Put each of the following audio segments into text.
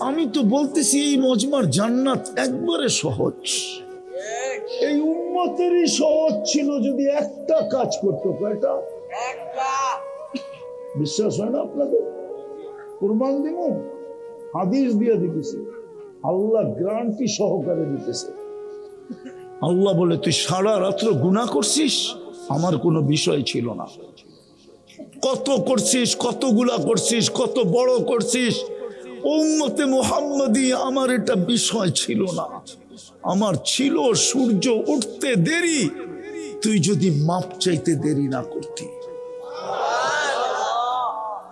আমি তো বলতেছি এই মজমার জান্নাত একবারে সহজ, এই উম্মতেরই সহজ ছিল যদি একটা কাজ করতো। কয়টা? বিশ্বাস হয় না আপনাদের? কুরবান দিব, হাদিস দিয়ে দিতেছে, আল্লাহ গ্যারান্টি সহকারে দিতেছে। আল্লাহ বলে তুই সারা রাত্র গুনাহ করছিস, আমার কোনো বিষয় ছিল না। কত করছিস, কতগুলা করছিস, কত বড় করছিস, উম্মতে মুহাম্মাদি আমার এটা বিষয় ছিল না। আমার ছিল সূর্য উঠতে দেরি, তুই যদি মাপ চাইতে দেরি না করতি।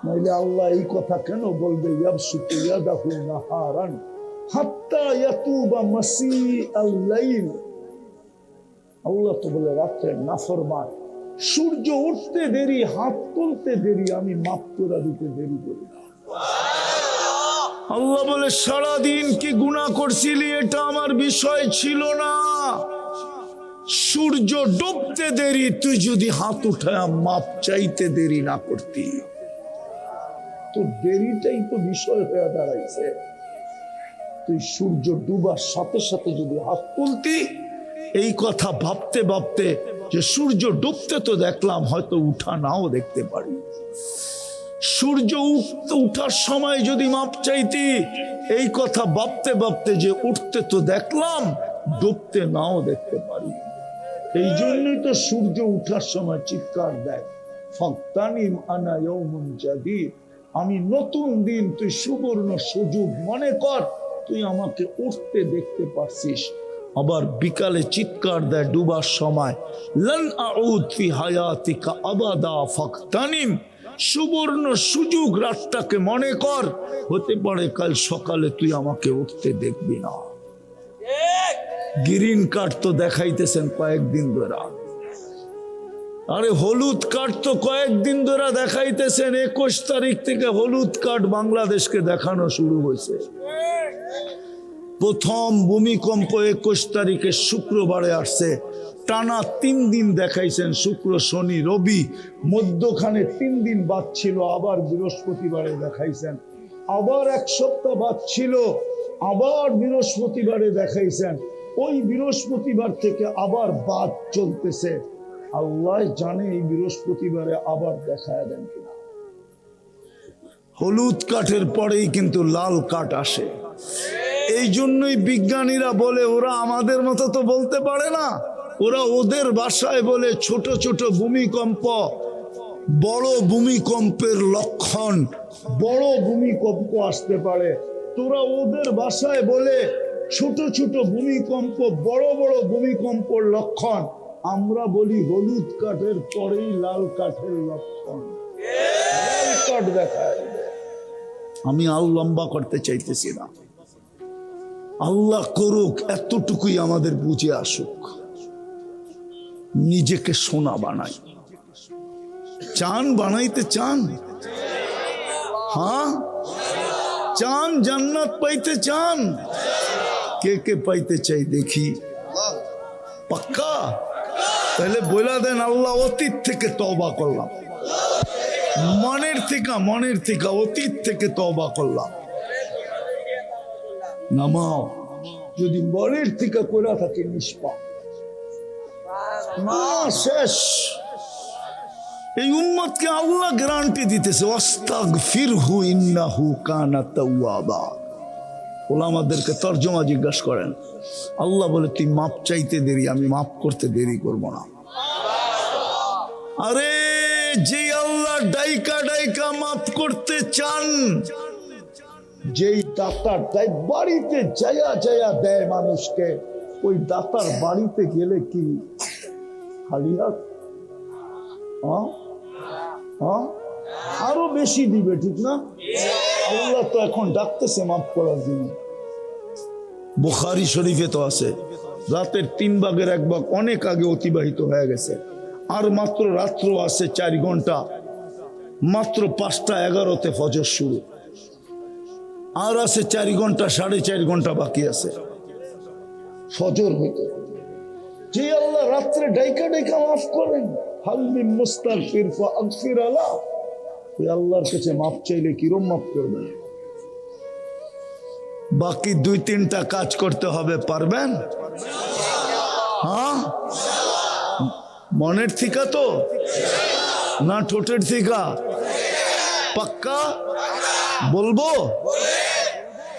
নাইলে আল্লাহ এই কথা কেন বলবে ইয়াবসুতু ইয়াদাহু নাহারান হাত্তা ইয়াতুবা মাসিআল লাইল। আল্লাহ তো বলে রাত্রের নাফরমান, সূর্য উঠতে দেরি, হাত তুলতে দেরি, আমি মাফ করে দিতে দেরি করি না। আল্লাহ বলে সারাদিন কি গুনাহ করছিলি এটা আমার বিষয় ছিল না, সূর্য ডুবতে দেরি, তুই যদি হাত উঠায় মাপ চাইতে দেরি না করতি, তো দেরিটাই তো বিষয় হয়ে দাঁড়াইছে। তুই সূর্য ডুবার সাথে সাথে যদি হাত তুলতি, এই কথা ভাবতে ভাবতে যে সূর্য ডুবতে তো দেখলাম, হয়তো উঠা নাও দেখতে পারি। সূর্য উঠার সময় যদি মাপ চাইতি, এই কথা ভাবতে ভাবতে যে উঠতে তো দেখলাম, ডুবতে নাও দেখতে পারি। এই জন্যই তো সূর্য উঠার সময় চিৎকার দেয়, ফাগতানিম আনা ইয়াউমুন জাদীদ, আমি নতুন দিন, তুই সুবর্ণ সুযোগ মনে কর, তুই আমাকে উঠতে দেখতে পারছিস। আবার বিকালে চিৎকার দেয় ডুবার সময়, লান আউদ ফি হায়াতিকা আবাদা ফাগতানিম, সুবর্ণ সুযোগ, রাতটাকে মনে কর, হতে পারে কাল সকালে তুই আমাকে উঠতে দেখবি না। গ্রিন কার্ড তো দেখাইতেছেন কয়েকদিন ধরে, আরে হলুদ কার্ড তো কয়েকদিন ধরে দেখাইতেছেন। 21 তারিখ থেকে হলুদ কার্ড বাংলাদেশকে দেখানো শুরু হয়েছে। প্রথম ভূমিকম্প 21 তারিখে শুক্রবারে আসছে, টানা 3 দিন দেখাইছেন, শুক্র শনি রবি, মধ্যখানে 3 দিন বাদ ছিল, আবার বৃহস্পতিবারে দেখাইছেন, আবার 1 সপ্তাহ বাদ ছিল, আবার বৃহস্পতিবারে দেখাইছেন, ওই বৃহস্পতিবার থেকে আবার বাদ চলতেছে। আল্লাহ জানে এই বৃহস্পতিবারে আবার দেখায় দেন কিনা। হলুদ কাঠের পরেই কিন্তু লাল কাঠ আসে। এই জন্যই বিজ্ঞানীরা বলে ওরা আমাদের মতো তো বলতে পারে না, ওরা ওদের ভাষায় বলে ছোট ছোট ভূমিকম্প বড় ভূমিকম্পের লক্ষণ, বড় ভূমিকম্প আসতে পারে। তোরা ওদের ভাষায় বলে ছোট ছোট ভূমিকম্প বড় বড় ভূমিকম্পর লক্ষণ, আমরা বলি হলুদ কাঠের পরেই লাল কাঠের লক্ষণ। লাল কাঠ দেখায়। আমি আর লম্বা করতে চাইতেছি না, আল্লাহ করুক এতটুকুই আমাদের বুঝে আসুক। নিজেকে সোনা বানাই, চান বানাইতে চান? হ্যাঁ চান? জান্নাত পাইতে চান? কে কে পাইতে চাই দেখি? পাক্কা? তাহলে বলে দেন আল্লাহ অতীত থেকে তওবা করলাম, মনের থেকে অতীত থেকে তওবা করলাম। নামাও, যদি মনের থেকে করে থাকে নিষ্পাপ না, শেষ। এই উম্মতকে আল্লাহ গ্যারান্টি দিতেছে, ওয়াস্তাগফিরহু ইন্নাহু কানা তাওয়াবা। ওলামাদেরকে তরজমা জিজ্ঞাসা করেন, আল্লাহ বলে তুই মাপ চাইতে দেরি, আমি মাপ করতে দেরি করব না। আরে যে আল্লাহ ডাইকা ডাইকা মাপ করতে চান, যেই দাতার দেয় বাড়িতে যায়া যায়া দেয় মানুষকে, ওই দাতার বাড়িতে গেলে কি খালি হাত? আরো বেশি দিবে, ঠিক না? আল্লাহ তো এখন ডাকতেছে মাফ করার জন্য। বুখারী শরীফে তো আছে, রাতের 3 ভাগের 1 ভাগ অনেক আগে অতিবাহিত হয়ে গেছে, আর মাত্র রাত্র আছে 4 ঘন্টা, মাত্র 5:11 ফজর শুরু, আর আছে 4 ঘন্টা, 4.5 ঘন্টা বাকি আছে ফজর হইতে। যে আল্লাহ রাত্রে ডাইকা ডাইকা মাফ করেন, হাল মিন মুস্তাগফির ফাগফির আলাহ, ওই আল্লাহর কাছে মাফ চাইলে কিরম মাফ করবেন? বাকি 2-3টা কাজ করতে হবে, পারবেন? হ্যাঁ, মনের থিকা তো না ঠোঁটের থিকা? পাক্কা বলবো?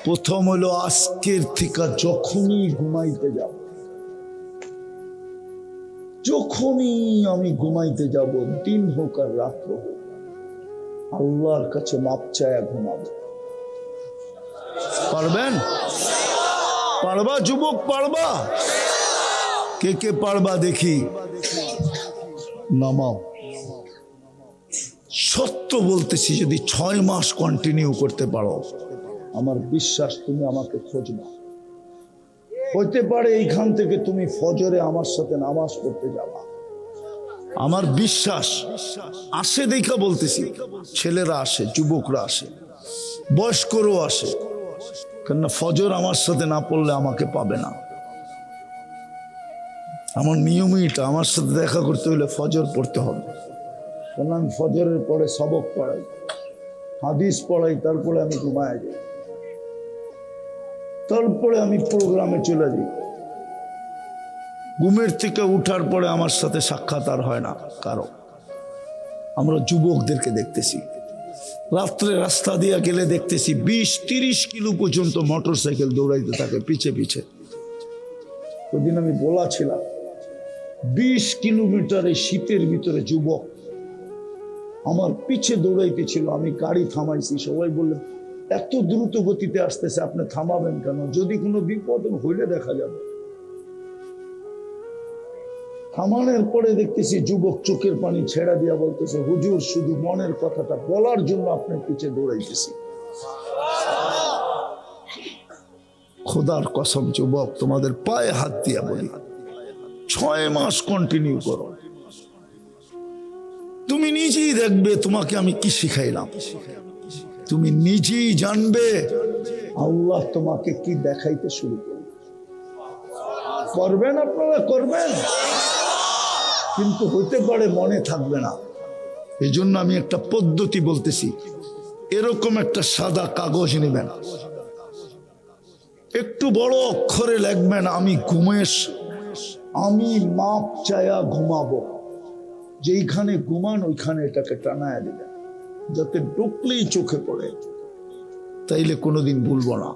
প্রথম হলো আজকের থিকা যখনই ঘুমাইতে যাব, যখনই আমি ঘুমাইতে যাব, দিন হোক আর রাত্র হোক, আল্লাহর কাছে মাপ চায়া ঘুমাবো। পারবেন? পারবা যুবক? পারবা? কে কে পারবা দেখি? নামাও। সত্য বলতেছি, যদি 6 মাস কন্টিনিউ করতে পারো, আমার বিশ্বাস তুমি আমাকে খুঁজবা। হইতে পারে এইখান থেকে তুমি ফজরে আমার সাথে নামাজ পড়তে যাবা। আমার বিশ্বাস আসে দেখা বলতেছি, ছেলেরা আসে, যুবকরা আসে, বয়স্করাও আসে। কেননা ফজর আমার সাথে না পড়লে আমাকে পাবে না। আমার নিয়মই এটা, আমার সাথে দেখা করতে হলে ফজর পড়তে হবে। কেন আমি ফজরের পরে সবক পড়াই, হাদিস পড়াই, তারপরে আমি ঘুমায় যাই, তারপরে আমি প্রোগ্রামে চলে যাই। ঘুমের থেকে উঠার পরে আমার সাথে সাক্ষাৎ আর হয় না কারো। আমরা যুবকদেরকে দেখতেছি, রাত্রে রাস্তা দিয়ে গেলে দেখতেছি 20-30 কিলো পর্যন্ত মোটর সাইকেল দৌড়াইতে থাকে পিছে পিছে। ওদিন আমি বলেছিলাম 20 কিলোমিটারে শীতের ভিতরে যুবক আমার পিছে দৌড়াইতেছিল, আমি গাড়ি থামাইছি। সবাই বললেন এত দ্রুত গতিতে আসতেছে, আপনি থামাবেন কেন? যদি কোনো বিপদ হইলে দেখা যাবে। থামানোর পরে দেখতেছি যুবক চোখের পানি ছেড়া দিয়া বলতেছে, হুজুর শুধু মনের কথাটা বলার জন্য আপনার পিছে দৌড়াইতেছি। খোদার কসম যুবক, তোমাদের পায়ে হাত দিয়া বলি, 6 মাস কন্টিনিউ করো, তুমি নিজেই দেখবে তোমাকে আমি কি শিখাইলাম। তুমি নিজেই জানবে আল্লাহ তোমাকে কি দেখাইতে শুরু করবে। করবেন আপনারা? করবেন, কিন্তু হইতে পারে মনে থাকবে না। এই জন্য আমি একটা পদ্ধতি বলতেছি, এরকম একটা সাদা কাগজ নেবেন, একটু বড় অক্ষরে লিখবেন, আমি মাপ চায়া ঘুমাবো। যেইখানে ঘুমান ওইখানে এটাকে টানায় দিবেন, যাতে ঢুকলেই চোখে পড়ে, তাইলে কোনোদিন ভুলবো না।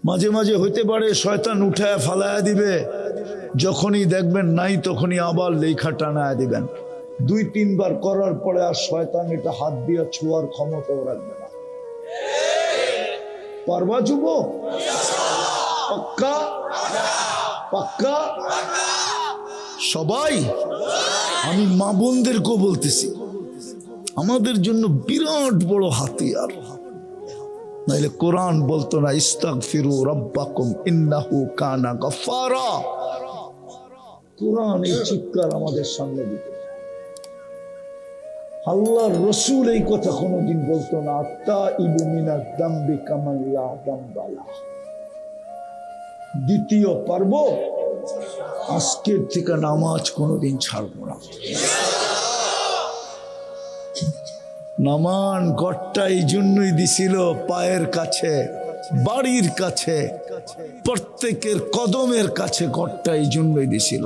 মাঝে মাঝে হইতে পারে শয়তান উঠায় ফালায়া দিবে, যখনই দেখবেন নাই তখনই আবার লেখা টানায় দিবেন। 2-3 বার করার পরে আর শয়তান এটা হাত দিয়ে ছোঁয়ার ক্ষমতাও রাখবে না। পারবা যুবক? পাক্কা? পাক্কা? সবাই? আমি মা বোনদেরকেও বলতেছি, আমাদের জন্য বিরাট বড় হাতিয়ার। নাইলে কোরআন বলতো না, ইস্তাগফিরু রাব্বাকুম ইন্নাহু কানা গাফফারা। কোরআন এই চিৎকার আমাদের সামনে দিত। আল্লাহর রাসূল এই কথা কোনোদিন বলতো না, আত্তাইবু মিনাজ যামবি কামান লা যামবা লাহ। দ্বিতীয় পারব, আজকের থেকে নামাজ কোনোদিন ছাড়বো না। নামান গড়টা এই জন্যই দিছিল, পায়ের কাছে, বাড়ির কাছে, প্রত্যেকের কদমের কাছে গড়টা এই জন্যই দিছিল।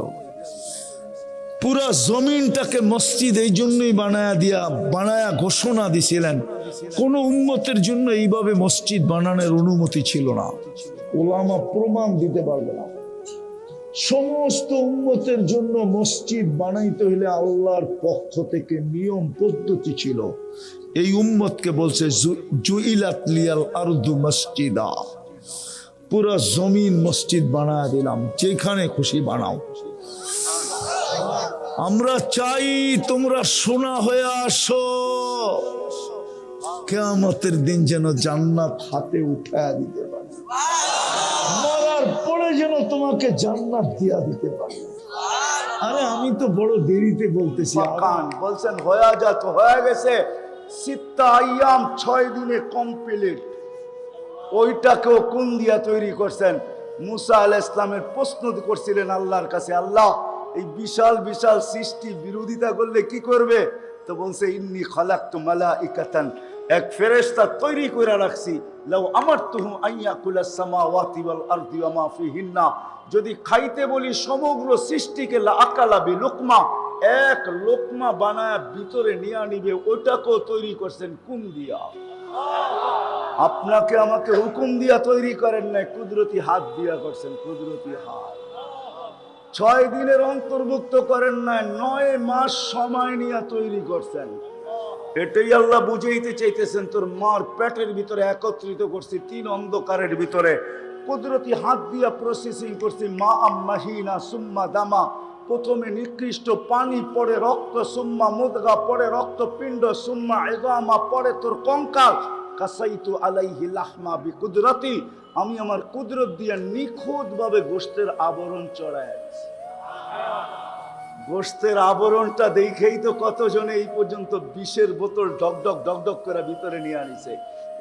পুরা জমিনটাকে মসজিদ এই জন্যই বানায়া ঘোষণা দিছিলেন। কোন উম্মতের জন্য এইভাবে মসজিদ বানানোর অনুমতি ছিল না। উলামা প্রমাণ দিতে পারবে না। সমস্ত উম্মতের জন্য মসজিদ বানাইতে হলে আল্লাহর পক্ষ থেকে নিয়ম পদ্ধতি ছিল। এই উম্মতকে বলছে জুইলাত লিয়াল আরদু মসজিদা, পুরো জমিন মসজিদ বানায় দিলাম, যেখানে খুশি বানাও। আমরা চাই তোমরা সোনা হয়ে আসো, কিয়ামতের দিন যেন জান্নাত হাতে উঠায়া দিতে পারে, মরার পরে যেন তোমাকে জান্নাত দিয়া দিতে পারে। আরে আমি তো বড় দেরিতে বলতেছি, বলছেন হয়ে যা, তো হয়ে গেছে। 6 দিনে কমপ্লিট। ওইটাকেও কোন দিয়া তৈরি করছেন? মুসা আলাইহিস সালামের প্রশ্ন করছিলেন আল্লাহর কাছে, আল্লাহ এই বিশাল বিশাল সৃষ্টি বিরোধিতা করলে কি করবে? তো বলছে ইন্নী খালাকতু মালাইকাতান এক ফেরেশতা তৈরি করে রাখছি, লাউ আমারতুহু আইয়াকুলাস সামাওয়াতি ওয়াল আরদি ওয়া মা ফিহিন্না, যদি খাইতে বলি সমগ্র সৃষ্টিকে লা আকালা বিলুকমা, এক লোকমা বানায় ভিতরে নিয়ে নিবে। ওটাকেও তৈরি করছেন কোন দিয়া? আপনাকে আমাকে হুকুম দিয়া তৈরি করেন নাই, কুদরতি হাত দিয়া করছেন, কুদরতি হাত। 6 দিনের অন্তর্ভুক্ত করেন নাই, 9 মাস সময় নিয়ে তৈরি করছেন। এটাই আল্লাহ বুঝাইতে চাইতেছেন, তোর মার পেটের ভিতরে একত্রিত করছি 3 অন্ধকারের ভিতরে, কুদরতি হাত দিয়া প্রসেসিং করছি। মা আম্মাহিনা সুম্মা দামা, প্রথমে নিকৃষ্ট পানি, পরে রক্ত, সুম্মা মুদগা, পরে রক্তপিণ্ড, সুম্মা ইযামা, পরে তোর কঙ্কাল। কাসাইতু আলাইহি লাহমা বিকুদরতি, আমি আমার কুদরত দিয়া নিখুঁত ভাবে গোশতের আবরণ চড়ায়। গোশতের আবরণটা দেখেই তো কতজনে এই পর্যন্ত বিষের বোতল ডকডক ডকডক করে ভিতরে নিয়ে আনিছে।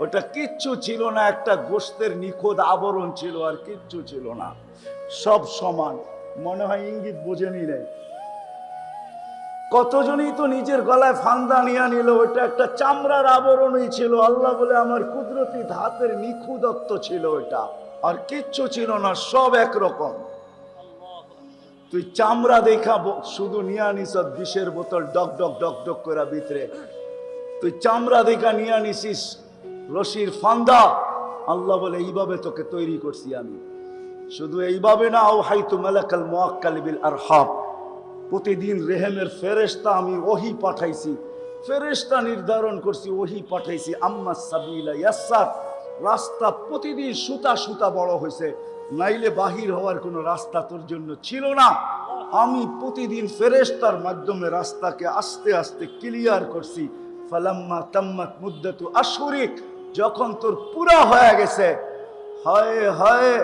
ওটা কিচ্ছু ছিল না, একটা গোশতের নিখুঁত আবরণ ছিল, আর কিচ্ছু ছিল না, সব সমান। মনে হয় ইঙ্গিত বোঝেনি নাই। কতজনই তো নিজের গলায় ফান্দা নিয়ে নিল, ওটা একটা চামড়ার আবরণই ছিল। আল্লাহ বলে আমার কুদরতি হাতের নিখুঁতত্ব ছিল ওটা, আর কিচ্ছু ছিল না, সব একরকম। তুই চামড়া দেখা শুধু নিয়ে আনিস বিষের বোতল ডক ডক করে ভিতরে, তুই চামড়া দেখা নিয়ে আনিস রশির ফান্দা। আল্লাহ বলে এইভাবে তোকে তৈরি করছি আমি। শুধু এইভাবে না, ও হাইতু মালাকাল মুআক্কাল বিল আরহাব, প্রতিদিন রেহেমের ফেরেশতা আমি ওহী পাঠাইছি, ফেরেশতা নির্ধারণ করছি, ওহী পাঠাইছি। আম্মা সাবিলা ইয়াসসার, রাস্তা প্রতিদিন সুতা সুতা বড় হয়েছে, নাইলে বাহির হওয়ার কোনো রাস্তা তোর জন্য ছিল না। আমি প্রতিদিন ফেরেশতার মাধ্যমে রাস্তাকে আস্তে আস্তে ক্লিয়ার করছি। ফালাম্মা তাম্মাত মুদ্দাতু আশহুরিক, যখন তোর পুরা হয়ে গেছে, হায় হায়,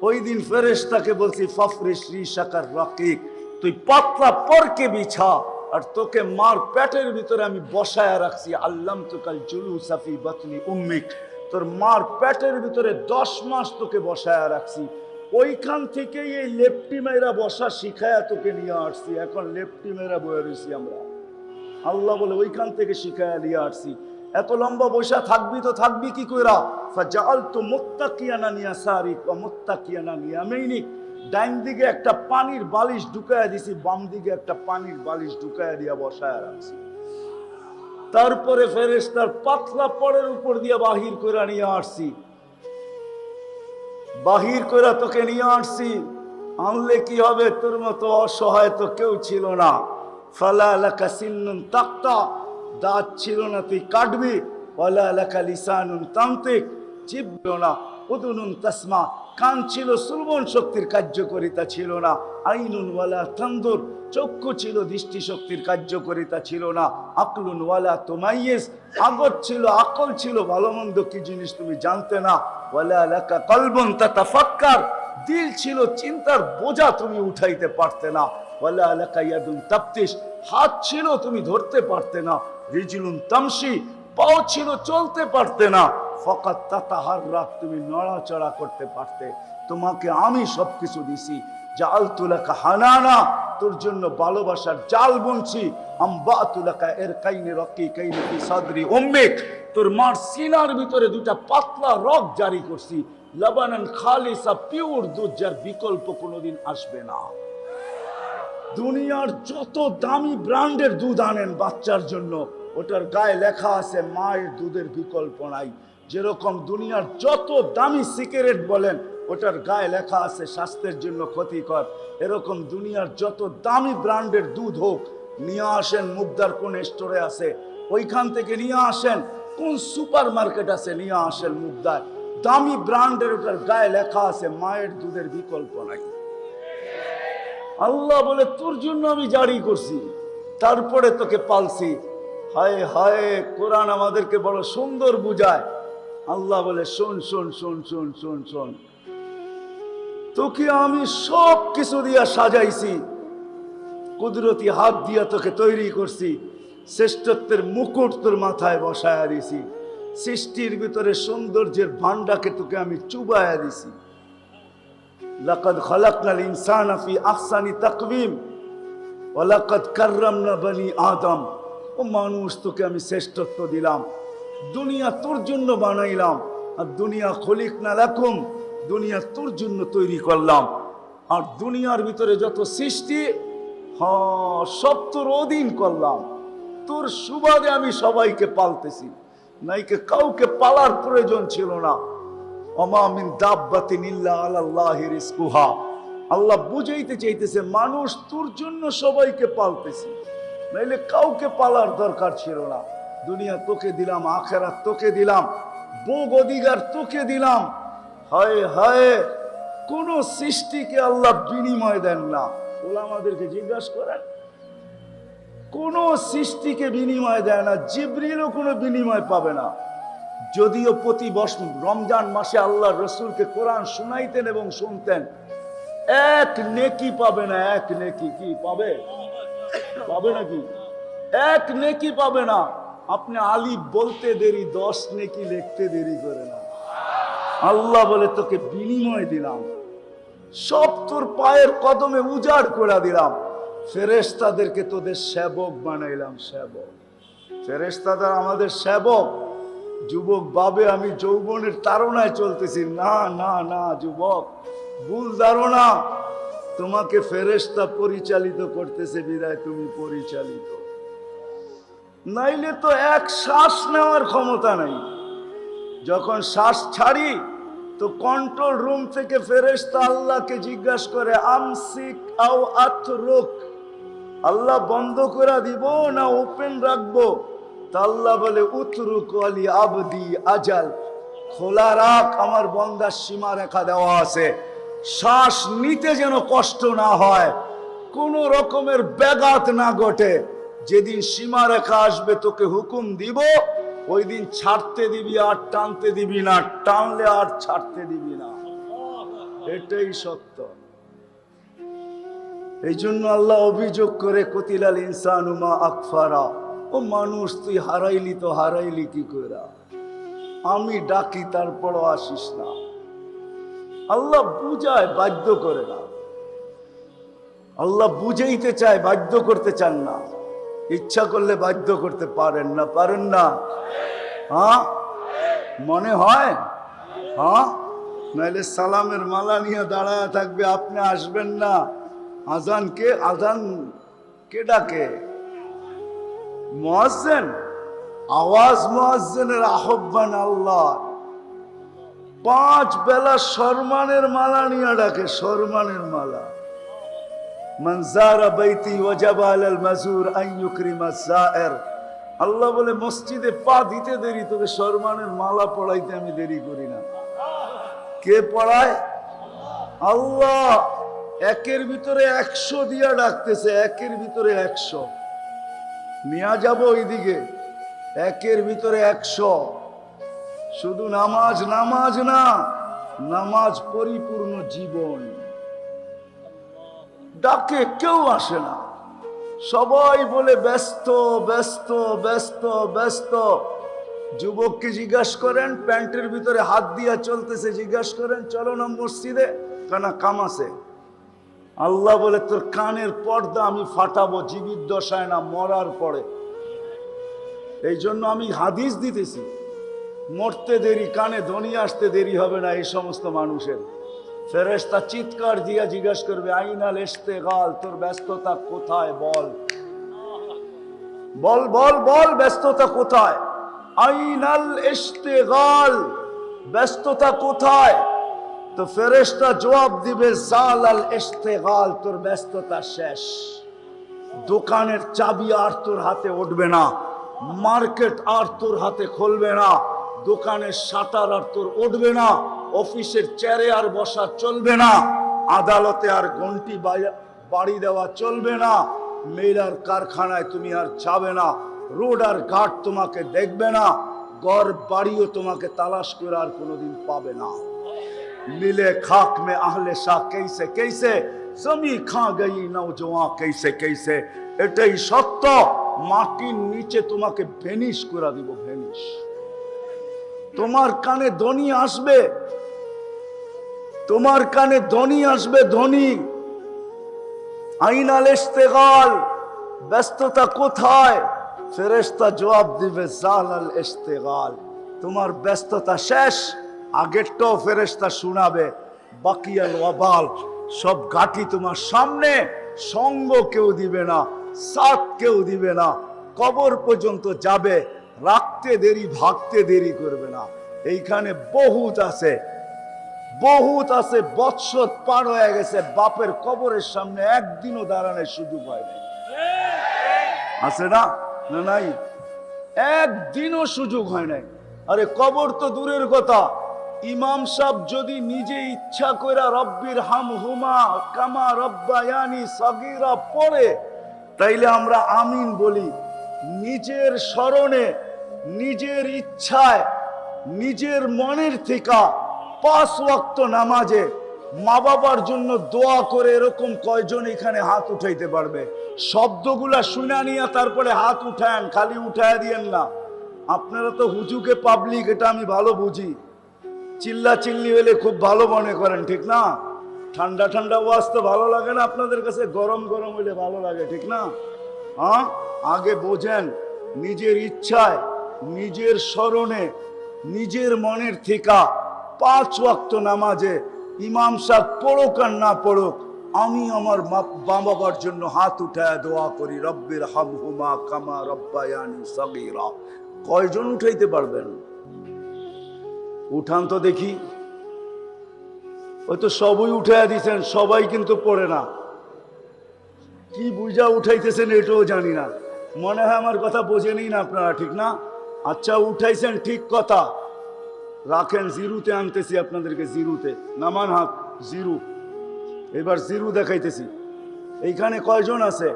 ওই দিন ফেরেশতাকে বলছি ফাফরিশ রিশাকার রাকিক, তুই পাতলা পরকে বিছা, আর তোকে মার পেটের ভিতরে আমি বসায়া রাখছি। আল্লামতুকাল জুলুসা ফি বাতনি উম্মিক, তোর মার পেটের ভিতরে 10 মাস তোকে বসায়া রাখছি। ওইখান থেকেই এই লেপটি মেয়েরা বসা শিখায়া তোকে নিয়ে আসছি। এখন লেপটি মেয়েরা বয়ে রয়েছি আমরা। আল্লাহ বলে ওইখান থেকে শিখায়া নিয়ে আসছি। এত লম্বা বসা থাকবি তো থাকবি কি কইরা? ফাজাআলতু মুত্তাকিয়ানা ইয়াসারিক ওয়া মুত্তাকিয়ানা ইয়ামিনিক, ডাইন দিকে একটা পানির বালিশ ঢুকায়া দিছি, বাম দিকে একটা পানির বালিশ ঢুকায়া দিয়া বসায়া রাখছি। তারপরে ফেরেশতার পাতলা পরের উপর দিয়ে বাহির করে নিয়ে আসছি, বাহির করে তোকে নিয়ে আসছি। আনলে কি হবে? তোর মতো অসহায় তো কেউ ছিল না। ফালা লাকা সিন্নুন তাক্তা, দাঁত ছিল না তুই কাটবি। ওয়ালা লাকা লিসানুন তান্তিক, চিবল না। উদুনুন তাসমা, কান ছিল, শ্রবণ শক্তির কার্যকারিতা ছিল না। আইনুন ওয়ালা তানদুর, চক্ষু ছিল, দৃষ্টি শক্তির কার্যকারিতা ছিল না। আকলুন ওয়ালা তুমাইয়িজ, আগর ছিল, আকল ছিল, ভালো মন্দ কি জিনিস তুমি জানতে না। ওয়ালা লাকা কলবুন তাতাফাক্কার, দিল ছিল, চিন্তার বোঝা তুমি উঠাইতে পারতে না। ওয়ালা লাকা ইয়াদুন তাফতিশ, হাত ছিল, তুমি ধরতে পারতে না। রিজলুন তামশি, পাও ছিল, চলতে পারতে না। ফাকাত তাতাহাররা, তুমি নড়াচড়া করতে পারতে। তোমাকে আমি সবকিছু দিছি। জাআলতু লাকা হানানা, তোর জন্য ভালোবাসার জাল বুনছি। আম্বাতু লাকা ইরকাইনি রাকিকাইনি ফি সাদরি উম্মিক, তোর মার সিনার ভিতরে 2টা পাতলা রগ জারি করছি। লাবানান খালিসা, পিওর দুধ, যার বিকল্প কোনোদিন আসবে না। দুনিয়ার যত দামি ব্র্যান্ডের দুধ আনেন বাচ্চার জন্য, ওটার গায়ে লেখা আছে মায়ের দুধের বিকল্প নাই। যেরকম দুনিয়ার যত দামি সিগারেট বলেন, ওটার গায়ে লেখা আছে স্বাস্থ্যের জন্য ক্ষতিকর। এরকম দুনিয়ার যত দামি ব্র্যান্ডের দুধ হোক, নিয়ে আসেন মুগদার কোন স্টোরে আছে, ওইখান থেকে নিয়ে আসেন। কোন সুপার মার্কেট আছে, নিয়ে আসেন মুগদার, দামি ব্র্যান্ডের, ওটার গায়ে লেখা আছে মায়ের দুধের বিকল্প নাই। আল্লাহ বলে তোর জন্য আমি জারি করছি, তারপরে তোকে পালছি। হায় হায়, কোরআন আমাদেরকে বড় সুন্দর বুঝায়। আল্লাহ বলে শোন শোন শোন শোন শোন শোন, তোকে আমি সব কিছু দিয়া সাজাইছি, কুদরতি হাত দিয়া তোকে তৈরি করছি, শ্রেষ্ঠত্বের মুকুট তোর মাথায় বসায়া দিছি, সৃষ্টির ভিতরে সৌন্দর্যের ভান্ডাকে তোকে আমি চুবায়া দিছি। লাকাদ খালাকনাল ইনসানা ফি আহসানি তাকওয়িম ওয়া লাকাদ কাররামনা বনি আদম, ও মানুষ তোকে আমি শ্রেষ্ঠত্ব দিলাম, দুনিয়া তোর জন্য বানাইলাম, আর দুনিয়া খলিকনা লাকুম, দুনিয়া তোর জন্য তৈরি করলাম। আর দুনিয়ার ভিতরে যত সৃষ্টি, হ্যাঁ, সব তোর অধীন করলাম। তোর সুবাদে আমি সবাইকে পালতেছি, নাইকে কাউকে পালার প্রয়োজন ছিল না। ওমা মিন দাব্বাতিন ইল্লা আলাল্লাহি রিজকুহা। আল্লাহ বুঝাইতে চাইতেছে মানুষ তোর জন্য সবাইকে পালতেছি, নাইলে কাউকে পালার দরকার ছিল না। দুনিয়া তোকে দিলাম, আখেরাত তোকে দিলাম, ভোগ অধিকার তোকে দিলাম। হায় হায়, কোন সৃষ্টিকে আল্লাহ বিনিময় দেন না। ওলামাদেরকে জিজ্ঞাসা করেন, কোন সৃষ্টিকে বিনিময় দেয় না। জিবরিলও কোনো বিনিময় পাবে না। যদিও প্রতি বছর রমজান মাসে আল্লাহ রসুলকে কোরআন শুনাইতেন এবং শুনতেন, এক নেকি পাবে না। এক নেকি কি পাবে? পাবে নাকি? এক নেকি পাবে না। আপনি আলিফ বলতে দেরি, 10 নেকি লিখতে দেরি করে না। আল্লাহ বলে তোকে বিনিময় দিলাম, সব তোর পায়ের কদমে উজাড় করে দিলাম। ফেরেশতাদেরকে তোদের সেবক বানাইলাম। সেবক, ফেরেশতারা আমাদের সেবক। যুবক ভাবে আমি যৌবনের তাড়নায় চলতেছি। না না না যুবক, ভুল ধারণা। তোমাকে ফেরেশতা পরিচালিত করতেছে, বিদায় তুমি পরিচালিত। নাইলে তো এক শ্বাস নেওয়ার ক্ষমতা নাই। যখন শ্বাস ছাড়ি তো কন্ট্রোল রুম থেকে ফেরেশতা আল্লাহকে জিজ্ঞাসা করে, আমসিক আও আতরুক, আল্লাহ বন্ধ করে দিব না ওপেন রাখবো? তা আল্লাহ বলে, উতরুক আলি আবদি আজাল, খোলা রাখ, আমার বন্দার সীমা রেখা দেওয়া আছে। শ্বাস নিতে যেন কষ্ট না হয়, কোন রকমের ব্যাঘাত না ঘটে। যেদিন সীমা রেখা আসবে তোকে হুকুম দিব, ওই দিন ছাড়তে দিবি আর টানতে দিবি না, টানলে আর ছাড়তে দিবি না। এটাই সত্য। এই জন্য আল্লাহ অভিযোগ করে, কতিলাল ইনসানু মা আকফারা, ও মানুষ তুই হারাইলি তো হারাইলি কি কইরা? আমি ডাকি তারপরও আসিস না। আল্লাহ বুঝায়, বাধ্য করে না। আল্লাহ বুঝাইতে চায়, বাধ্য করতে চান না। ইচ্ছা করলে বাধ্য করতে পারেন না? পারেন না? হ্যাঁ, মনে হয়। হ্যাঁ, নাইলে সালামের মালা নিয়ে দাঁড়ায় থাকবে, আপনি আসবেন না। আজান কে ডাকে? মুয়াজ্জিন। আওয়াজ মুয়াজ্জিনের আহ্বান আল্লাহ। 5 বেলা সম্মানের মালা নিয়ে ডাকে, সম্মানের মালা। মান যারা বাইতি ওয়াজাবা আলাল মাজুর আন ইউকরিমা যায়ের। আল্লাহ বলে, মসজিদে পা দিতে দেরি, তোকে সম্মানের মালা পড়াইতে আমি দেরি করি না। কে পড়ায়? আল্লাহ। একের ভিতরে 100 দিয়া ডাকতেছে, একের ভিতরে 100 নিয়ে যাব ওইদিকে। একের ভিতরে 100। শুধু নামাজ, নামাজ না, নামাজ পরিপূর্ণ জীবন। ডাকে কেউ আসে না, সবাই বলে ব্যস্ত ব্যস্ত ব্যস্ত ব্যস্ত। যুবককে জিজ্ঞাসা করেন, প্যান্টের ভিতরে হাত দিয়া চলতেছে, জিজ্ঞাসা করেন চলো না মসজিদে, কানা কাম আছে। আল্লাহ বলে, তোর কানের পর্দা আমি ফাটাবো, জীবিত দশায় না, মরার পরে। এই জন্য আমি হাদিস দিতেছি, মরতে দেরি, কানে ধ্বনি আসতে দেরি হবে না এই সমস্ত মানুষের। ফেরেশতা চিৎকার দিয়া জিজ্ঞাসা করবে, আইনাল ইশতেগাল, তোর ব্যস্ততা কোথায়? বল বল বল বল, ব্যস্ততা কোথায়? আইনাল ইশতেগাল, ব্যস্ততা কোথায়? তো ফেরেশতা জবাব দিবে, জালাল ইশতেগাল, তোর ব্যস্ততা শেষ। দোকানের চাবি আর তোর হাতে উঠবে না, মার্কেট আর তোর হাতে খুলবে না, দোকানের শাটার আর তোর উঠবে না, অফিসের চেয়ারে আর বসা চলবে না, আদালতে আর ঘন্টি বাড়ি দেওয়া চলবে না, মেলার কারখানায় তুমি আর যাবে না, রোড আর ঘাট তোমাকে দেখবে না, ঘর বাড়িও তোমাকে তালাশ করে আর কোনোদিন পাবে না। নীলে খাক মে আহলে শাহ कैसे कैसे, জমি খা গই নওজওয়ান कैसे कैसे। এটাই সত্য। মাটির নিচে তোমাকে ভেনিশ করে দিব, ভেনিশ। তোমার কানে ধ্বনি আসবে, তোমার কানে ধ্বনি আসবে, ধ্বনি। আইনাল ইশতেগাল, ব্যস্ততা কোথায়? ফেরেশতা জবাব দিবে জালাল ইশতিগাল, তোমার ব্যস্ততা শেষ। আগেরটাও ফেরেশতা শোনাবে, বাকিয়াল ওয়াবাল, সব ঘাটি তোমার সামনে, সঙ্গ কেউ দিবে না, সাথ কেউ দিবে না, কবর পর্যন্ত যাবে, রাখতে দেরি ভাগতে দেরি করবে না। এইখানে বহুত আছে, বহুত আছে, বৎসর পার হয়ে গেছে, বাপের কবরের সামনে একদিনও দাঁড়ানোর সুযোগ হয় নাই। আছে না? না নাই? একদিনও সুযোগ হয় নাই। আরে কবর তো দূরের কথা, ইমাম সাহেব যদি নিজে ইচ্ছা কইরা রব্বির হামহুমা কামা রব্বায়ানি সগীরা পড়ে, তাইলে আমরা আমিন বলি। নিজের স্মরণে, নিজের ইচ্ছায়, নিজের মনের থেকে 5 ওয়াক্ত নামাজে মা বাবার জন্য দোয়া করে এরকম কয়জন এখানে হাত উঠাইতে পারবে? শব্দগুলা শুনা নিয়ে তারপরে হাত উঠান, খালি উঠায় দিয়েন না। আপনারা তো হুজুকে পাবলিক, এটা আমি ভালো বুঝি, চিল্লা চিল্লি হলে খুব ভালো মনে করেন, ঠিক না? ঠান্ডা ঠান্ডা ওয়াজ তো ভালো লাগে না আপনাদের কাছে, গরম গরম হইলে ভালো লাগে, ঠিক না? হ্যাঁ, আগে বোঝেন, নিজের ইচ্ছায়, নিজের স্মরণে, নিজের মনের থেকে 5 ওয়াক্ত নামাজে ইমাম সাহেব পড়ুক আর না পড়ুক, আমি আমার মা বাবার জন্য হাত উঠায় দোয়া করি, রব্বির হামহুমা কামা রব্বায়ানি সগীরা। কয়জন উঠাইতে পারবেন? উঠান তো দেখি। ওই তো সবই উঠাইয়া দিচ্ছেন, সবাই কিন্তু পড়ে না। কি বুঝা উঠাইতেছেন এটাও জানি না, মনে হয় আমার কথা বোঝেনই না আপনারা, ঠিক না? আচ্ছা উঠাইছেন, ঠিক কথা, রাখেন, জিরুতে আনতেছি আপনাদেরকে, জিরুতে নামান হাত, জিরু। এবার জিরু দেখাইতেছি। এইখানে কয়জন আছে?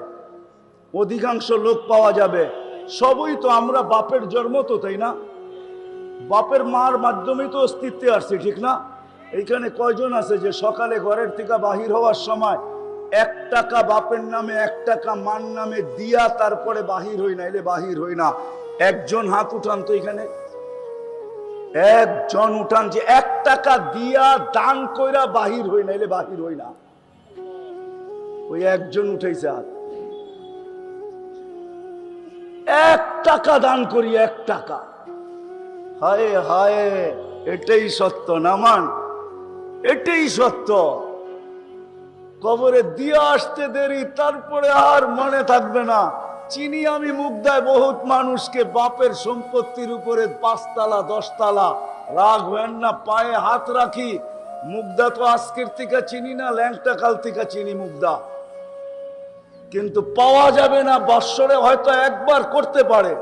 অধিকাংশ লোক পাওয়া যাবে, সবই তো আমরা বাপের জন্ম তো, তাই না? বাপের মার মাধ্যমেই তো অস্তিত্বে আসছে, ঠিক না? এইখানে কয়জন আছে যে সকালে ঘরের থেকে বাহির হওয়ার সময় 1 টাকা বাপের নামে 1 টাকা মার নামে দিয়া তারপরে বাহির হই না? এলে বাহির হই না। একজন হাত উঠান তো এখানে, একজন উঠান যে 1 টাকা দিয়া দান কইরা বাহির হই না, এলে বাহির হই না। ওই একজন উঠাইছে হাত। 1 টাকা দান করি, 1 টাকা। হায় হায়, এটাই সত্য, নামান, এটাই সত্য। কবরে দিয়ে আসতে দেরি, তারপরে আর মনে থাকবে না। চিনি আমি মুগ্ধায় বহুত মানুষকে, বাপের সম্পত্তির উপরে 5 তালা 10 তালা, রাগ হেন না, পায়ে হাত রাখি। মুগ্ধা তো আজকের থেকে চিনি না, ল্যাংটা কাল থেকে চিনি মুগ্ধা, কিন্তু পাওয়া যাবে না। বৎসরে হয়তো একবার করতে পারে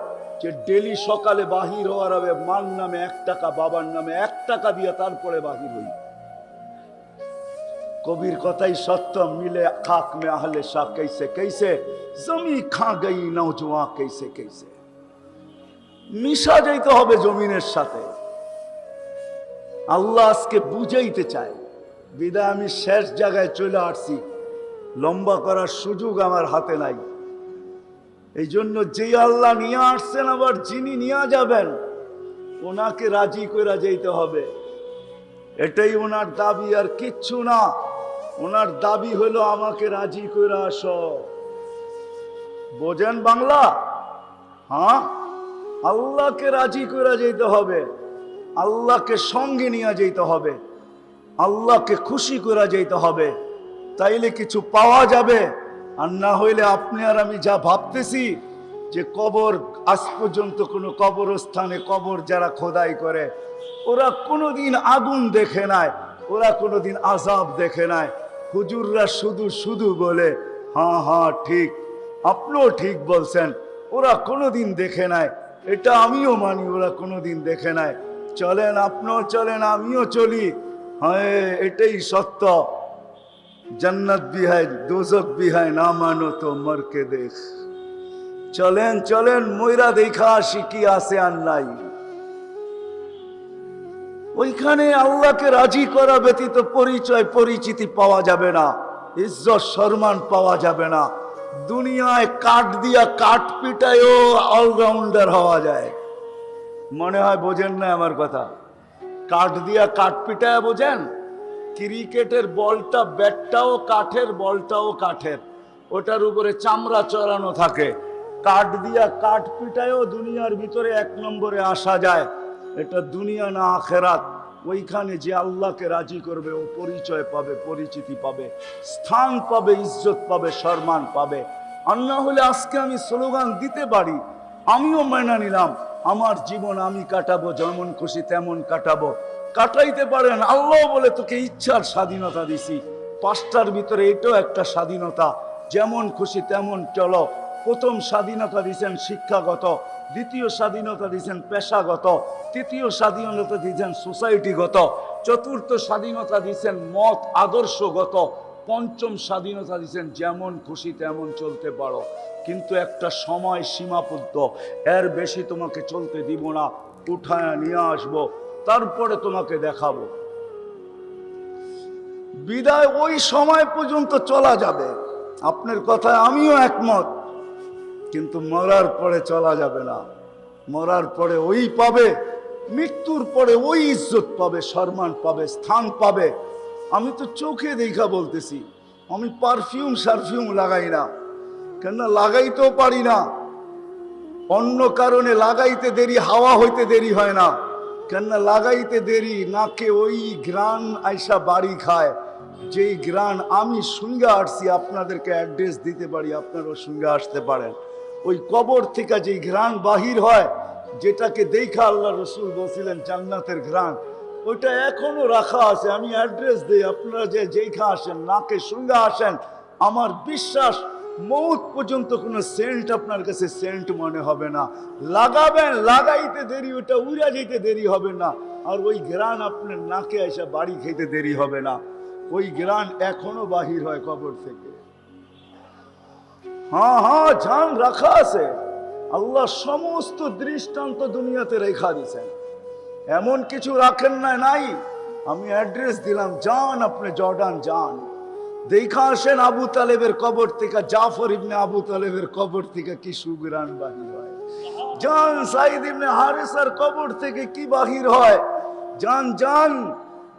যে ডেলি সকালে বাহির হওয়ার হবে, মার নামে 1 টাকা, বাবার নামে 1 টাকা দিয়ে তারপরে বাহির হই। কবির কথাই সত্য, মিলে খাক মে আহলে শাহ कैसे कैसे, জমি খা গই নওজওয়ান कैसे कैसे। মিশা যাইতে হবে জমিনের সাথে। আল্লাহ আজকে বুঝাইতে চায়, বিদায় আমি শেষ জায়গায় চলে আসছি, লম্বা করার সুযোগ আমার হাতে নাই। এই জন্য যেই আল্লাহ নিয়ে আসছেন, আবার যিনি নিয়ে যাবেন, ওনাকে রাজি করে যাইতে হবে। এটাই ওনার দাবি, আর কিচ্ছু না। ওনার দাবি হলো আমাকে রাজি করে আসো। বোঝেন বাংলা? হ্যাঁ, আল্লাহকে রাজি করে যেতে হবে, আল্লাহকে সঙ্গে নিয়ে যেতে হবে, আল্লাহকে খুশি করে যেতে হবে, তাইলে কিছু পাওয়া যাবে। আর না হইলে আপনি আর আমি যা ভাবতেছি যে কবর, আজ পর্যন্ত কোনো কবরস্থানে কবর যারা খোদাই করে, ওরা কোনোদিন আগুন দেখে নাই, ওরা কোনোদিন আযাব দেখে নাই। হুজুররা শুধু শুধু বলে, হ্যাঁ হ্যাঁ ঠিক, আপনিও ঠিক বলছেন, ওরা কোনোদিন দেখে নাই। এটা আমিও মানি, ওরা কোনোদিন দেখে নাই। চলেন, আপনিও চলেন, আমিও চলি। হ্যাঁ, এটাই সত্য। जन्नत भी है दोजख भी है, ना मानो तो मर के देख। चलें चलें, মইরা দেখা আসি কি আছে আর নাই। ওইখানে আল্লাহকে রাজি করা ব্যতীত পরিচয় পরিচিতি পাওয়া যাবে না, ইজ্জত সম্মান পাওয়া যাবে না। দুনিয়ায় কাঠ দিয়া কাঠ পিটায়ও অলরাউন্ডার হওয়া যায়। মনে হয় বোঝেন না আমার কথা। কাঠ দিয়া কাঠ পিটায় বোঝেন? ক্রিকেটের বলটা, ব্যাটটাও কাঠের, বলটাও কাঠের, ওটার উপরে চামড়া চড়ানো থাকে। কাঠ দিয়া কাঠ পিটায়ও দুনিয়ার ভিতরে 1 নম্বরে আসা যায়। এটা দুনিয়া না আখেরাত। ওইখানে যে আল্লাহকে রাজি করবে ও পরিচয় পাবে, পরিচিতি পাবে, স্থান পাবে, ইজ্জত পাবে, সম্মান পাবে। আর না হলে আজকে আমি স্লোগান দিতে পারি, আমিও মেনে নিলাম আমার জীবন আমি কাটাবো, যেমন খুশি তেমন কাটাবো। কাটাইতে পারেন, আল্লাহ বলে তোকে ইচ্ছার স্বাধীনতা দিছি। 5টার ভিতরে এটাও একটা স্বাধীনতা, যেমন খুশি তেমন চলো। প্রথম স্বাধীনতা দিয়েছেন শিক্ষাগত, দ্বিতীয় স্বাধীনতা দিয়েছেন পেশাগত, তৃতীয় স্বাধীনতা দিয়েছেন সোসাইটিগত, চতুর্থ স্বাধীনতা দিয়েছেন মত আদর্শগত, পঞ্চম স্বাধীনতা দিয়েছেন যেমন খুশি তেমন চলতে পারো, কিন্তু একটা সময় সীমাবদ্ধ, এর বেশি তোমাকে চলতে দিব না, উঠায় নিয়ে আসবো, তারপরে তোমাকে দেখাবো। বিদায় ওই সময় পর্যন্ত চলা যাবে, আপনার কথায় আমিও একমত, কিন্তু মরার পরে চলা যাবে না। মরার পরে ওই পাবে, মৃত্যুর পরে ওই ইজ্জত পাবে, সম্মান পাবে, স্থান পাবে। আমি তো চোখে দেখা বলতেছি, আমি পারফিউম সারফিউম লাগাই না, কেন লাগাইতেও পারি না, অন্য কারণে লাগাইতে দেরি, হাওয়া হইতে দেরি হয় না, কেন লাগাইতে দেরি, নাকে ওই ঘ্রাণ আইসা বাড়ি খায়, যেই ঘ্রাণ আমি সঙ্গে আসছি, আপনাদেরকে অ্যাড্রেস দিতে পারি, আপনারাও সঙ্গে আসতে পারেন। ওই কবর থেকে যেই ঘ্রাণ বাহির হয়, যেটাকে দেখা আল্লাহ রসুল বলছিলেন জান্নাতের ঘ্রাণ, ওইটা এখনো রাখা আছে। আমি অ্যাড্রেস দিই, আপনারা যে যেইখা আসেন, নাকে সঙ্গে আসেন, আমার বিশ্বাস মৌত পর্যন্ত কোনো সেন্ট আপনার কাছে সেন্ট মনে হবে না। লাগাবেন, লাগাইতে দেরি, ওটা উড়া যেতে দেরি হবে না, আর ওই ঘ্রাণ আপনার নাকে এসে বাড়ি খেতে দেরি হবে না। ওই ঘ্রাণ এখনো বাহির হয় কবর থেকে। হ্যাঁ হ্যাঁ, জান রাখা আছে, আল্লাহ সমস্ত দৃষ্টান্ত দুনিয়াতে রেখা দিয়েছেন, এমন কিছু রাখেন না নাই। আমি অ্যাড্রেস দিলাম, যান আপনি জর্ডান যান, দেখা আসেন আবু তালেবের কবর থেকে, জাফর ইবনে আবু তালেবের কবর থেকে কি সুগ্রাণ বাহির হয়, যান সাইদ ইবনে হারিসার কবর থেকে কি বাহির হয়, যান যান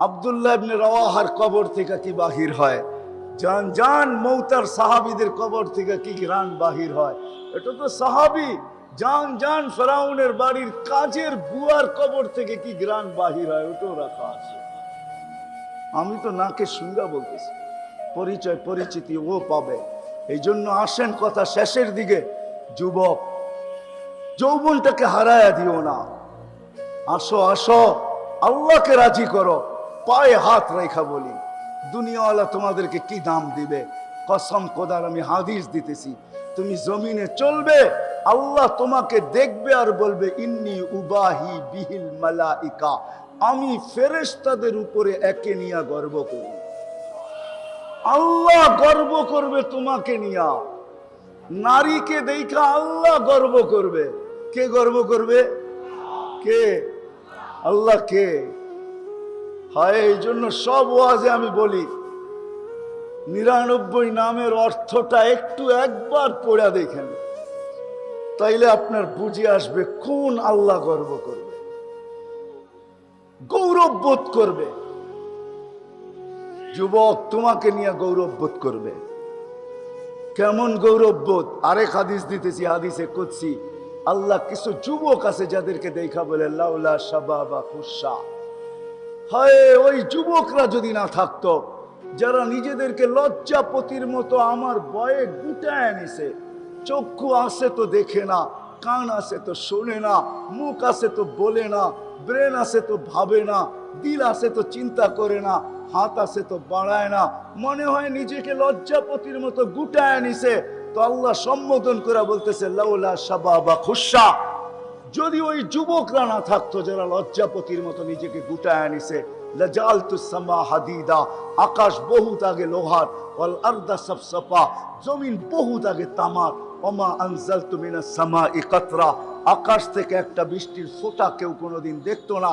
আব্দুল্লাহ ইবনে রাওয়াহার কবর থেকে কি বাহির হয়, যান যান মৌতার সাহাবীদের কবর থেকে কি ঘ্রাণ বাহির হয়। এটা তো সাহাবী। যান যান ফেরাউনের বাড়ির কাজের বুয়ার কবর থেকে কি ঘ্রাণ বাহির হয়, ওটাও রাখা আছে। আমি তো নাকে শুঙ্গা বলতেছি, পরিচয় পরিচিতি ও পাবে। এই জন্য আসেন কথা শেষের দিকে, যুবক যৌবনটাকে হারায়া দিও না, আসো আসো, আল্লাহকে রাজি করো, পায়ে হাত রেখা বলি, দুনিয়াওয়ালা তোমাদেরকে কি দাম দিবে। কসম খোদার আমি হাদিস দিতেছি, তুমি জমিনে চলবে, আল্লাহ তোমাকে দেখবে আর বলবে ইন্নী উবাহি বিহিল মালাইকা, আমি ফেরেশতাদের উপরে একে নিয়ে গর্ব করি। আল্লাহ গর্ব করবে তোমাকে নিয়া, নারীকে দেখা আল্লাহ গর্ব করবে। কে গর্ব করবে? কে? আল্লাহ। কে? হয় এই জন্য সব ওয়াজে আমি বলি 99 নামের অর্থটা একটু একবার পড়া দেখেন, তাইলে আপনার বুঝে আসবে কোন আল্লাহ গর্ব করবে, গৌরব বোধ করবে। যুবক তোমাকে নিয়ে গৌরব বোধ করবে। কেমন গৌরব বোধ? আরেক হাদিস দিতেছি, হাদিসে কুদসি, আল্লাহ কিছু যুবক আছে যাদেরকে দেখা বলে লাউলা শাবাবা খুশা, হায় ওই যুবকরা যদি না থাকতো, যারা নিজেদেরকে লজ্জাপতির মতো আমার বয়ে গুটায় নিছে, চক্ষু আছে তো দেখে না, কান আছে তো শোনে না, মুখ আছে তো বলে না, ব্রেন আছে তো ভাবে না, দিল আছে তো চিন্তা করে না, হাত আছে তো বাড়ায় না, মনে হয় নিজেকে লজ্জাপতির মতো গুটায় নিছে, তো আল্লাহ সম্বোধন করে বলতেছে লাউলা শাবাবা খুশা, যদি ওই যুবকরা না থাকতো যারা লজ্জাপতির মতো নিজেকে গুটায় আনিছে, লাজালতুস সামা হাদিদা, আকাশ বহুত আগে লোহার, ওয়াল আরদা সাফসাফা, জমিন বহুত আগে তামার, ওমা আনজালতু মিনাস সামাই কাতরা, আকাশ থেকে একটা বৃষ্টির ফোঁটা কেউ কোনোদিন দেখতো না,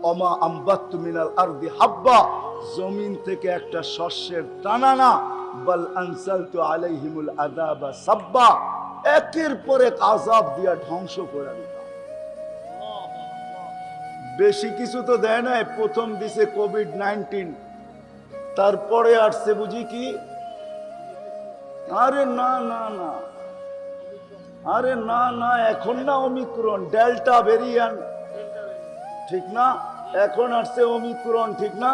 ওমা আমবাততু মিনাল আরদি হাব্বা, জমিন থেকে একটা শস্যের দানা না, বাল আনজালতু আলাইহিমুল আযাবা সাব্বা, একের পর এক আযাব দিয়া ধ্বংস করে দিত। বেশি কিছু তো দেয় নাই, প্রথম দিছে কোভিড-19, তারপরে আসছে বুঝি কি, আরে না না না, আরে না না, এখন না ওমিক্রন, ডেল্টা ভেরিয়েন্ট, ঠিক না? এখন আসছে ওমিক্রন, ঠিক না?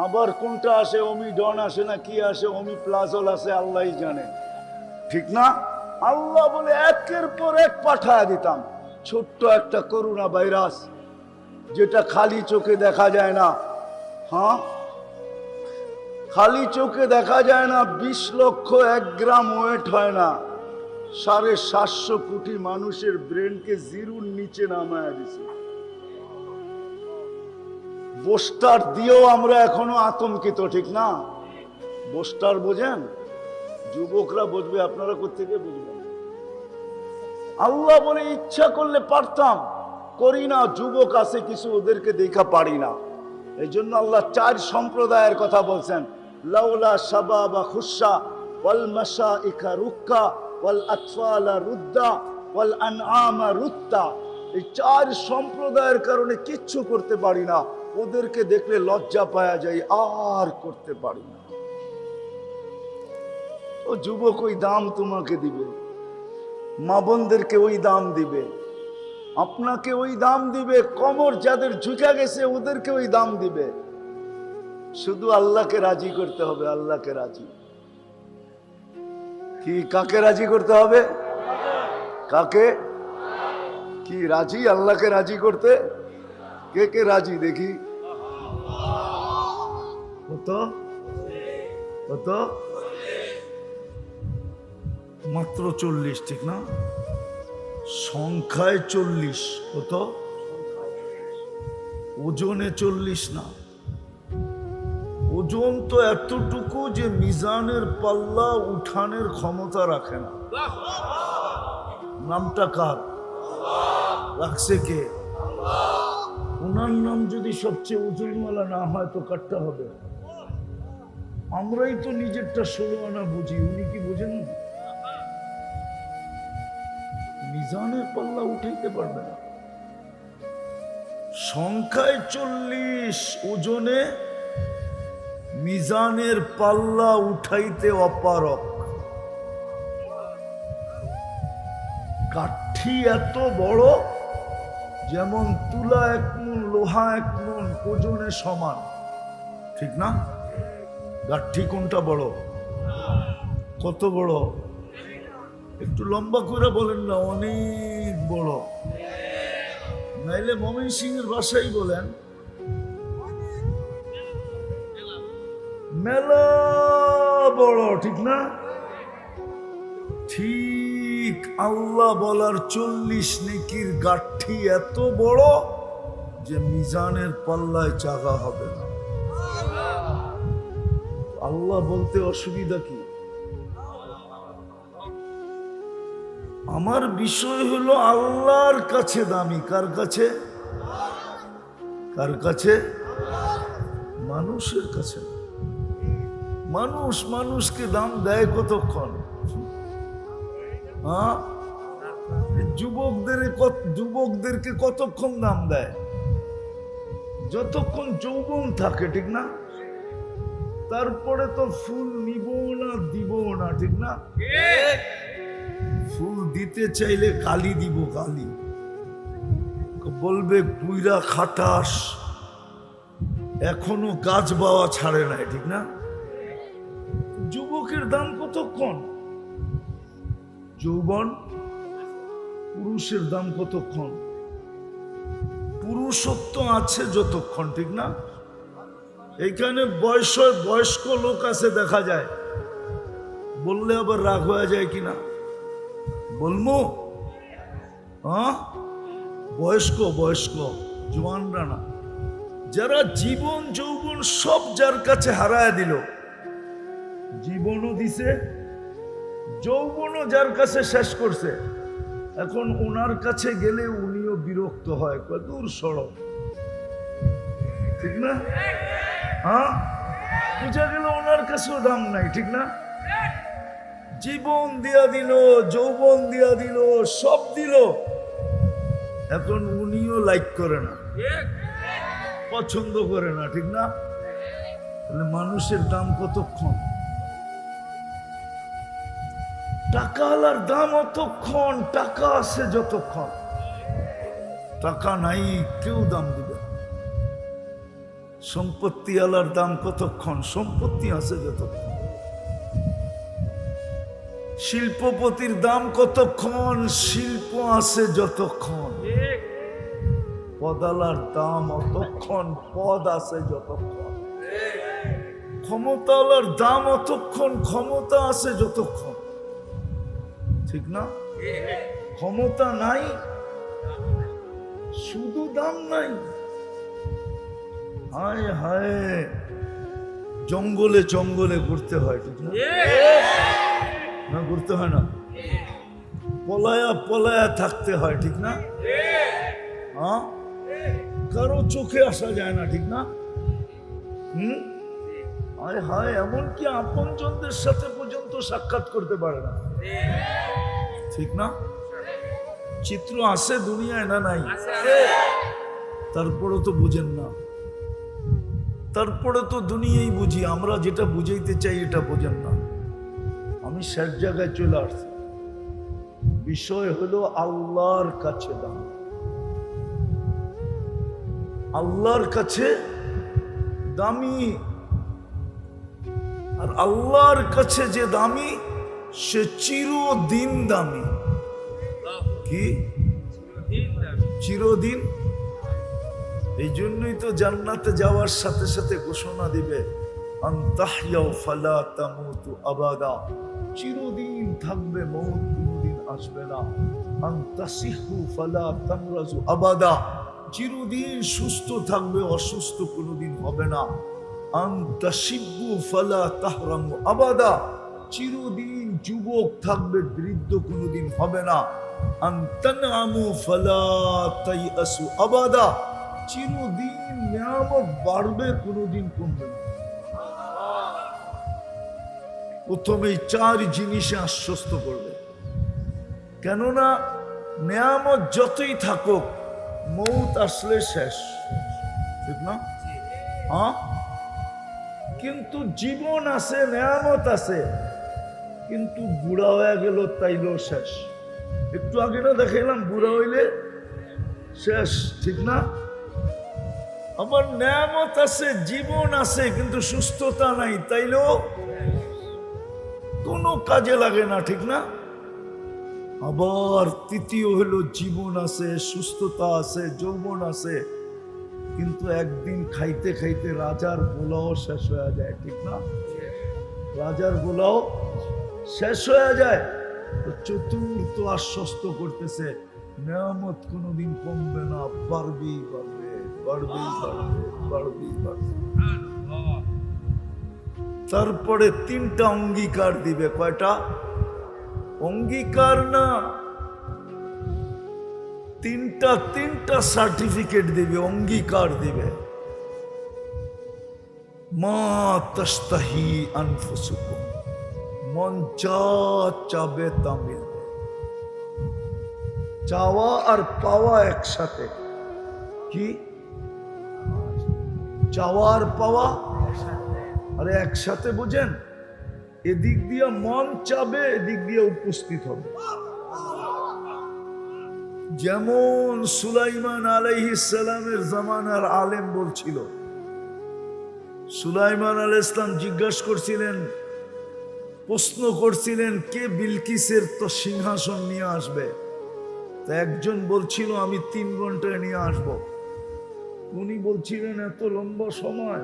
আবার কোনটা আসে, ওমিডন আসে না কি আসে, ওমিপ্লাজল আসে, আল্লাহই জানে, ঠিক না? আল্লাহ বলে একের পর এক পাঠায় দিতাম। ছোট্ট একটা করোনা ভাইরাস, যেটা খালি চোখে দেখা যায় না, হ্যাঁ খালি চোখে দেখা যায় না, 20 লক্ষ 1 গ্রাম ওয়েট হয় না, 750 কোটি মানুষের ব্রেনকে জিরোর নিচে নামায় দিছে। বোস্টার দিয়েও আমরা এখনো আতঙ্কিত, ঠিক না? বোস্টার বোঝেন? যুবকরা বুঝবে, আপনারা কোথেকে বুঝবেন? আল্লাহ বলে ইচ্ছা করলে পারতাম, করি না। যুবক আছে কিছু, ওদেরকে দেখা পারি না। এই জন্য আল্লাহ 4 সম্প্রদায়ের কথা বলছেন, লাউলা শাবাবা খুশা ওয়াল মাশাইকা রুক্কা ওয়াল আতফালা রুদ্দা ওয়াল আনআমা রুত্তা। এই 4 সম্প্রদায়ের কারণে কিচ্ছু করতে পারি না। ওদেরকে দেখলে লজ্জা পাওয়া যায়, আর করতে পারি না। ও যুবক ওই দাম তোমাকে দিবে, মা বোনদেরকে ওই দাম দিবে, আপনাকে ওই দাম দিবে, কোমর যাদের ঝুঁকে গেছে ওদেরকে ওই দাম দিবে। শুধু আল্লাহকে রাজি করতে হবে, আল্লাহকে রাজি। কি কাকে রাজি করতে হবে? কাকে? কি রাজি? আল্লাহকে রাজি করতে? কে কে রাজি দেখি? কত কত? মাত্র 40, ঠিক না? সংখ্যায় 40, কত? ওজনে 40 না। ওজন তো এতটুকু যে মিজানের পাল্লা উঠানের ক্ষমতা রাখে না। নামটা কার রাখছে? কে? ওনার নাম যদি সবচেয়ে ওজনওয়ালা না হয় তো কাটটা হবে। আমরাই তো নিজেরটা 16 আনা বুঝি, উনি কি বোঝেন? মিজানের পাল্লা উঠাইতে পারবে না। সংখ্যায় 40, ওজনে মিজানের পাল্লা উঠাইতে অপারক। কাঠি এত বড়, যেমন তুলা 1 মণ, লোহা 1 মণ, ওজনে সমান, ঠিক না? গাঠি কোনটা বড়? কত বড়? একটু লম্বা করে বলেন না। অনেক বড়। নাইলে ময়মনসিংহের ভাষাই বলেন, মেলা বড়, ঠিক না? ঠিক আল্লাহ বলার 40 নেকির গাঠি এত বড় যে মিজানের পাল্লায় চাগা হবে না। আল্লাহ বলতে অসুবিধা কি? আমার বিষয় হলো আল্লাহর কাছে দামি। কার কাছে? কার কাছে? মানুষের কাছে। মানুষ মানুষকে দাম দেয় কতক্ষণ? হ্যাঁ, যুবকদেরকে কতক্ষণ দাম দেয়? যতক্ষণ যৌবন থাকে, ঠিক না? তারপরে তো ফুল নিব না, দিব না, ঠিক না? ফুল দিতে চাইলে গালি দিব, গালি বলবে পুইরা খাটাস, এখনো গাছ বাওয়া ছাড়ে নাই, ঠিক না? যুবকের দাম কতক্ষণ? যৌবন। পুরুষের দাম কতক্ষণ? পুরুষত্ব আছে যতক্ষণ, ঠিক না? এইখানে বয়স্ক লোক আছে দেখা যায়, বললে আবার রাগ হয়ে যায় কিনা বলবো? হ্যাঁ, বয়স্ক জওয়ানরা না, যারা জীবন যৌবন সব যার কাছে হারায় দিল, জীবনও দিছে, যৌবনও যার কাছে শেষ করছে, এখন ওনার কাছে গেলে উনিও বিরক্ত হয়, দূর সড়ক, ঠিক না? হ্যাঁ, বুঝা গেল ওনার কাছেও দাম নাই, ঠিক না? জীবন দিয়া দিল, যৌবন দিয়া দিল, সব দিল, এখন উনিও লাইক করে না, পছন্দ করে না, ঠিক না? তাহলে মানুষের দাম কতক্ষণ? টাকা আলার দাম অতক্ষণ, টাকা আছে যতক্ষণ। টাকা নাই কেউ দাম দিবে না। সম্পত্তি আলার দাম কতক্ষণ, সম্পত্তি আছে যতক্ষণ। শিল্পপতির দাম কতক্ষণ, শিল্প আছে যতক্ষণ। পদালার দাম অতক্ষণ, পদ আছে যতক্ষণ। ক্ষমতাওয়ালার দাম অতক্ষণ, ক্ষমতা আছে যতক্ষণ। ঠিক না? ক্ষমতা নাই শুধু দাম নাই। হায় হায়, জঙ্গলে জঙ্গলে ঘুরতে হয়, ঠিক না? না ঘুরতে হয় না, পলায়া পলায়া থাকতে হয়, ঠিক না? হ্যাঁ, কারো চোখে আসা যায় না, ঠিক না? হায় হায়, এমনকি আপনজনদের সাথে পর্যন্ত সাক্ষাৎ করতে পারে না, ঠিক না? চিত্র আছে দুনিয়ায় না নাই? তারপরে তো বুঝেন না, তারপরে তো দুনিয়াই বুঝি। আমরা যেটা বুঝাইতে চাই এটা বোঝেন না। আমি শেষ জায়গায় চলে আসছি। বিষয় হলো আল্লাহর কাছে দাম। আল্লাহর কাছে দামি, আর আল্লাহর কাছে যে দামি সে চিরদিন দামি। কি চিরদিন? এই জন্যই তো জান্নাতে যাওয়ার সাথে সাথে ঘোষণা দিবে, আনতাহইয়াউ ফালা তামুতু আবাদা, চিরদিন থাকবে, মওত কোনদিন আসবে না। আনতাসিহু ফালা তামরাজু আবাদা, চিরদিন সুস্থ থাকবে, অসুস্থ কোনদিন হবে না। আনতাশিব্বু ফালা তাহরামু আবাদা, চিরদিন যুবক থাকবে, বৃদ্ধ কোনদিন হবে না। আনতানআমু ফালা তাইআসু আবাদা, চিরদিন নিয়ামত বাড়বে, কোনদিন কমবে না। প্রথমে চার জিনিসে আশ্বস্ত করবে, কেননা নিয়ামত যতই থাকুক মৌত আসলে শেষ, ঠিক না? হ্যাঁ, কিন্তু জীবন আছে, নিয়ামত আছে, কিন্তু বুড়া হয়ে গেল তাইলেও শেষ। একটু আগে না দেখাইলাম, বুড়া হইলে শেষ, ঠিক না? আমার নিয়ামত আছে, জীবন আছে, কিন্তু সুস্থতা নাই, তাইলেও কোনো কাজে লাগে না, ঠিক না? আবার তৃতীয় হলো জীবন আছে, সুস্থতা আছে, যৌবন আছে, কিন্তু একদিন খাইতে খাইতে রাজার গোলাও শেষ হয়ে যায়, ঠিক না? রাজার গোলাও শেষ হয়ে যায়। তো চতুর্থ আশ্বস্ত করতেছে, নিয়ামত কোনোদিন কমবে না, বাড়বেই বাড়বে, বাড়বেই বাড়বে, বাড়বেই বাড়বে। তারপরে তিনটা অঙ্গীকার দিবে। কয়টা অঙ্গীকার? না, তিনটা সার্টিফিকেট দিবে, অঙ্গীকার দিবে। মা তাশতাহি আনফুসুকুম, মন যা চাবে তা মিলবে। চাওয়া আর পাওয়া একসাথে। কি চাওয়া আর পাওয়া? আরে একসাথে বুঝেন, এদিক দিয়ে মন চাবে, এদিক দিয়ে উপস্থিত হবে। যেমন সুলাইমান আলাইহিস সালামের জামানার আলেম বলছিল, সুলাইমান আলাইহিস সালাম জিজ্ঞাসা করছিলেন, প্রশ্ন করছিলেন, কে বিলকিসের তো সিংহাসন নিয়ে আসবে? তা একজন বলছিল, আমি 3 ঘন্টায় নিয়ে আসব। উনি বলছিলেন, এত লম্বা সময়?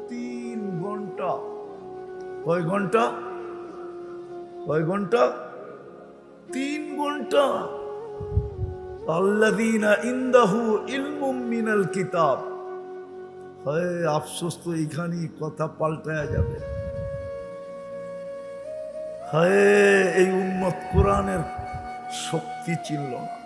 3 ঘন্টা। কয় ঘন্টা? কয় ঘন্টা? 3 ঘন্টা। আল্লাযীনা ইনদাহু ইলমুম মিনাল কিতাব। হায় আফসোস, তো এইখানেই কথা পাল্টায়া যাবে। হায়, এই উম্মত কোরআনের শক্তি চিনল না।